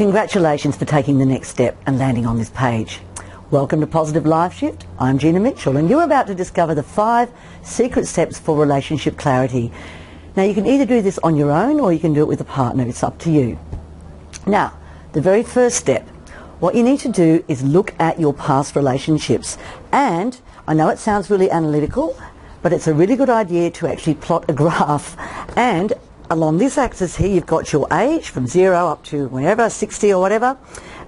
Congratulations for taking the next step and landing on this page. Welcome to Positive Life Shift. I'm Gina Mitchell and you're about to discover the 5 secret steps for relationship clarity. Now you can either do this on your own or you can do it with a partner. It's up to you. Now, the very first step, what you need to do is look at your past relationships. And I know it sounds really analytical, but it's a really good idea to actually plot a graph. And along this axis here, you've got your age from 0 up to whenever, 60 or whatever.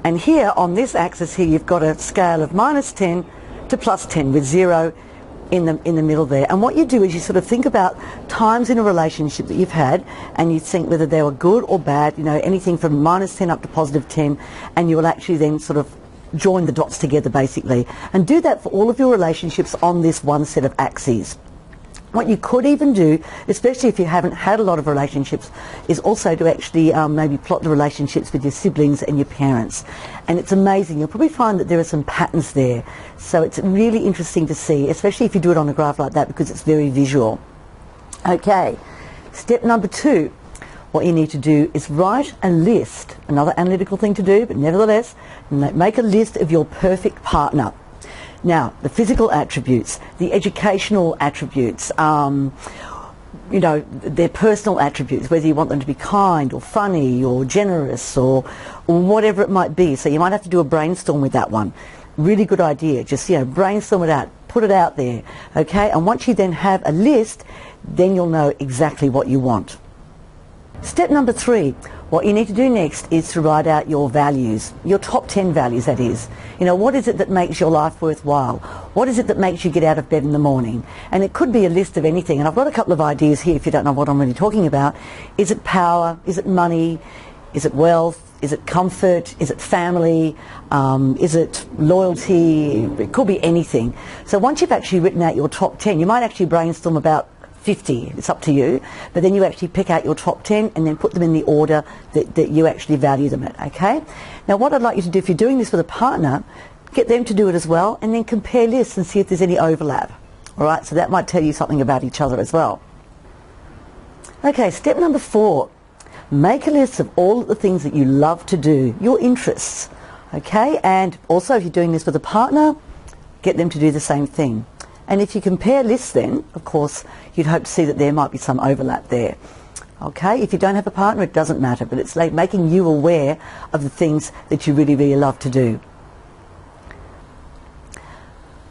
And here on this axis here, you've got a scale of -10 to +10 with 0 in the middle there. And what you do is you sort of think about times in a relationship that you've had, and you think whether they were good or bad, you know, anything from -10 up to +10, and you will actually then sort of join the dots together basically. And do that for all of your relationships on this one set of axes. What you could even do, especially if you haven't had a lot of relationships, is also to actually maybe plot the relationships with your siblings and your parents. And it's amazing. You'll probably find that there are some patterns there. So it's really interesting to see, especially if you do it on a graph like that, because it's very visual. Okay, step number 2. What you need to do is write a list. Another analytical thing to do, but nevertheless, make a list of your perfect partner. Now, the physical attributes, the educational attributes, you know, their personal attributes, whether you want them to be kind or funny or generous or whatever it might be. So you might have to do a brainstorm with that one. Really good idea. Just, you know, brainstorm it out, put it out there, okay? And once you then have a list, then you'll know exactly what you want. Step number 3. What you need to do next is to write out your values, your top 10 values that is. You know, what is it that makes your life worthwhile? What is it that makes you get out of bed in the morning? And it could be a list of anything. And I've got a couple of ideas here if you don't know what I'm really talking about. Is it power? Is it money? Is it wealth? Is it comfort? Is it family? Is it loyalty? It could be anything. So once you've actually written out your top 10, you might actually brainstorm about 50, it's up to you, but then you actually pick out your top 10 and then put them in the order that you actually value them at, okay? Now what I'd like you to do, if you're doing this with a partner, get them to do it as well and then compare lists and see if there's any overlap. Alright, so that might tell you something about each other as well. Okay, step number 4. Make a list of all of the things that you love to do, your interests, okay? And also if you're doing this with a partner, get them to do the same thing. And if you compare lists then, of course, you'd hope to see that there might be some overlap there. Okay, if you don't have a partner, it doesn't matter, but it's like making you aware of the things that you really, really love to do.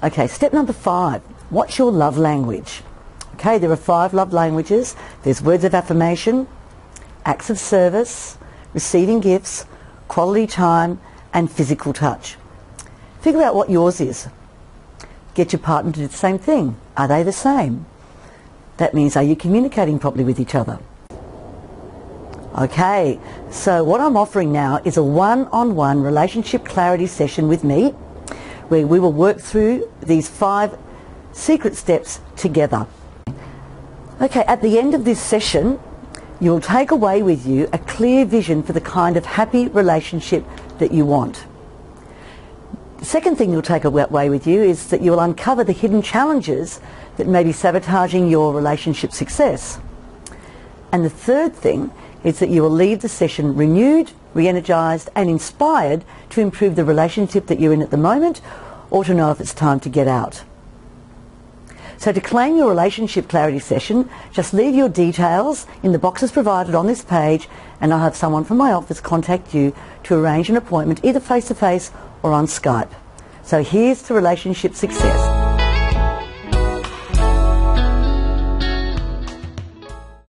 Okay, step number 5. What's your love language? Okay, there are 5 love languages. There's words of affirmation, acts of service, receiving gifts, quality time, and physical touch. Figure out what yours is. Get your partner to do the same thing. Are they the same? That means, are you communicating properly with each other? Okay, so what I'm offering now is a one-on-one relationship clarity session with me, where we will work through these 5 secret steps together. Okay, at the end of this session, you'll take away with you a clear vision for the kind of happy relationship that you want. The second thing you'll take away with you is that you'll uncover the hidden challenges that may be sabotaging your relationship success. And the third thing is that you will leave the session renewed, re-energized and inspired to improve the relationship that you're in at the moment or to know if it's time to get out. So to claim your relationship clarity session, just leave your details in the boxes provided on this page and I'll have someone from my office contact you to arrange an appointment either face-to-face or on Skype. So here's to relationship success.